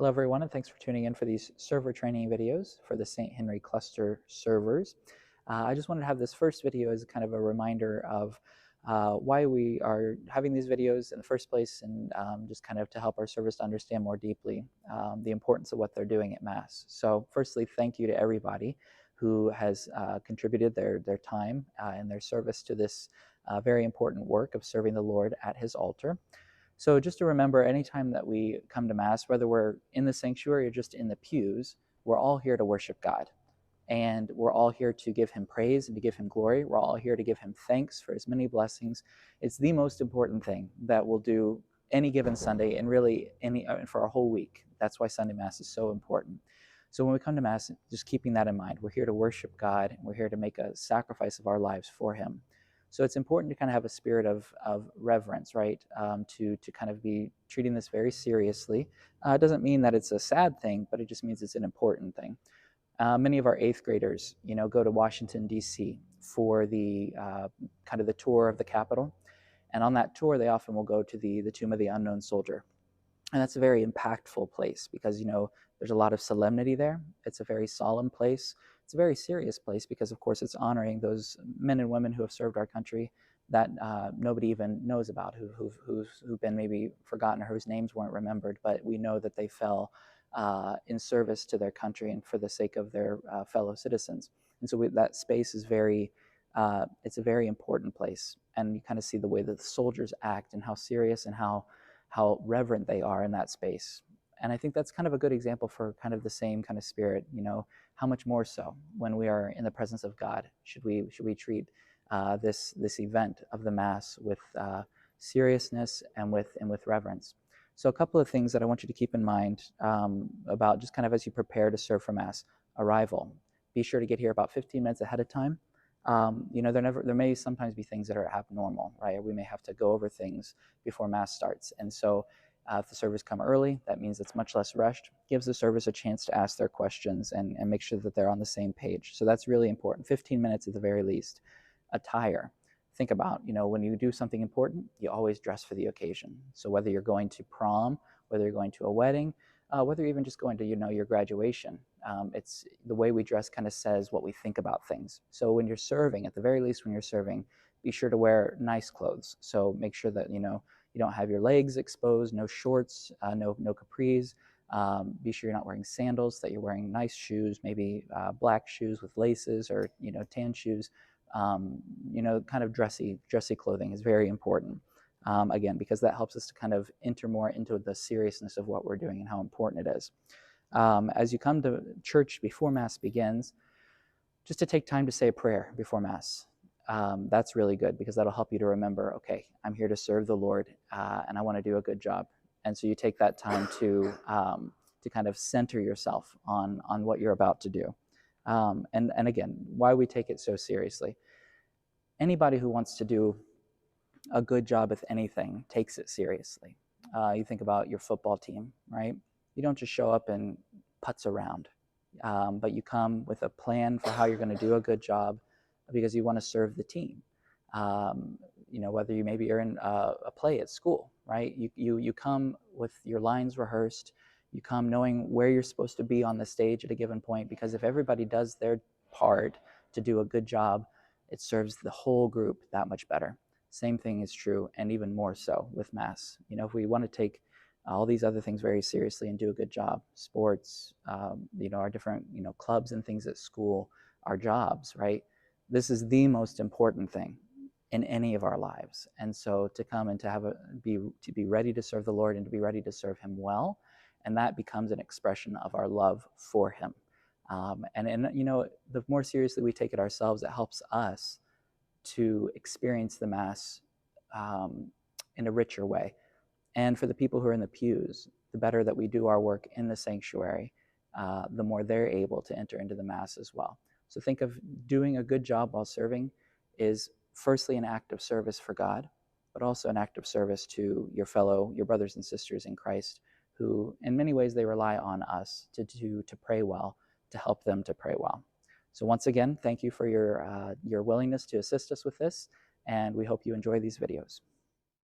Hello everyone, and thanks for tuning in for these server training videos for the St. Henry cluster servers. I just wanted to have this first video as kind of a reminder of why we are having these videos in the first place, and just kind of to help our servers to understand more deeply the importance of what they're doing at Mass. So firstly, thank you to everybody who has contributed their time and their service to this very important work of serving the Lord at His altar. So just to remember, anytime that we come to Mass, whether we're in the sanctuary or just in the pews, we're all here to worship God. And we're all here to give Him praise and to give Him glory. We're all here to give Him thanks for His many blessings. It's the most important thing that we'll do any given Sunday, and really for our whole week. That's why Sunday Mass is so important. So when we come to Mass, just keeping that in mind, we're here to worship God, and we're here to make a sacrifice of our lives for Him. So it's important to kind of have a spirit of reverence, right? To kind of be treating this very seriously. It doesn't mean that it's a sad thing, but it just means it's an important thing. Many of our 8th graders, go to Washington, D.C. for the kind of the tour of the Capitol. And on that tour, they often will go to the Tomb of the Unknown Soldier. And that's a very impactful place because, there's a lot of solemnity there. It's a very solemn place. It's a very serious place because, of course, it's honoring those men and women who have served our country that nobody even knows about, who've been maybe forgotten or whose names weren't remembered, but we know that they fell in service to their country and for the sake of their fellow citizens. And so that space is it's a very important place. And you kind of see the way that the soldiers act and how serious and how reverent they are in that space. And I think that's kind of a good example for kind of the same kind of spirit. How much more so when we are in the presence of God should we treat this event of the Mass with seriousness and with reverence. So a couple of things that I want you to keep in mind about just kind of as you prepare to serve for Mass. Arrival. Be sure to get here about 15 minutes ahead of time. There may sometimes be things that are abnormal, right? We may have to go over things before Mass starts. And so if the servers come early, that means it's much less rushed, gives the servers a chance to ask their questions and make sure that they're on the same page. So that's really important. 15 minutes at the very least. Attire. Think about, when you do something important, you always dress for the occasion. So whether you're going to prom, whether you're going to a wedding, whether you're even just going to, your graduation, it's the way we dress kind of says what we think about things. So when you're serving, at the very least when you're serving, be sure to wear nice clothes. So make sure that, you don't have your legs exposed, no shorts, no capris. Be sure you're not wearing sandals, that you're wearing nice shoes, maybe black shoes with laces or, tan shoes. Kind of dressy clothing is very important. Again, because that helps us to kind of enter more into the seriousness of what we're doing and how important it is. As you come to church before Mass begins, just to take time to say a prayer before Mass. That's really good because that'll help you to remember, okay, I'm here to serve the Lord and I want to do a good job. And so you take that time to kind of center yourself on what you're about to do. And again, why we take it so seriously. Anybody who wants to do a good job with anything takes it seriously. You think about your football team, right? You don't just show up and putz around, but you come with a plan for how you're going to do a good job because you want to serve the team. Whether maybe you're in a play at school, right? You come with your lines rehearsed. You come knowing where you're supposed to be on the stage at a given point, because if everybody does their part to do a good job, it serves the whole group that much better. Same thing is true, and even more so with Mass. If we want to take all these other things very seriously and do a good job, sports, our different, clubs and things at school, our jobs, right? This is the most important thing in any of our lives. And so to come and to be ready to serve the Lord and to be ready to serve Him well, and that becomes an expression of our love for Him. And the more seriously we take it ourselves, it helps us to experience the Mass in a richer way. And for the people who are in the pews, the better that we do our work in the sanctuary, the more they're able to enter into the Mass as well. So think of doing a good job while serving is firstly an act of service for God, but also an act of service to your brothers and sisters in Christ, who in many ways they rely on us to pray well, to help them to pray well. So once again, thank you for your willingness to assist us with this, and we hope you enjoy these videos.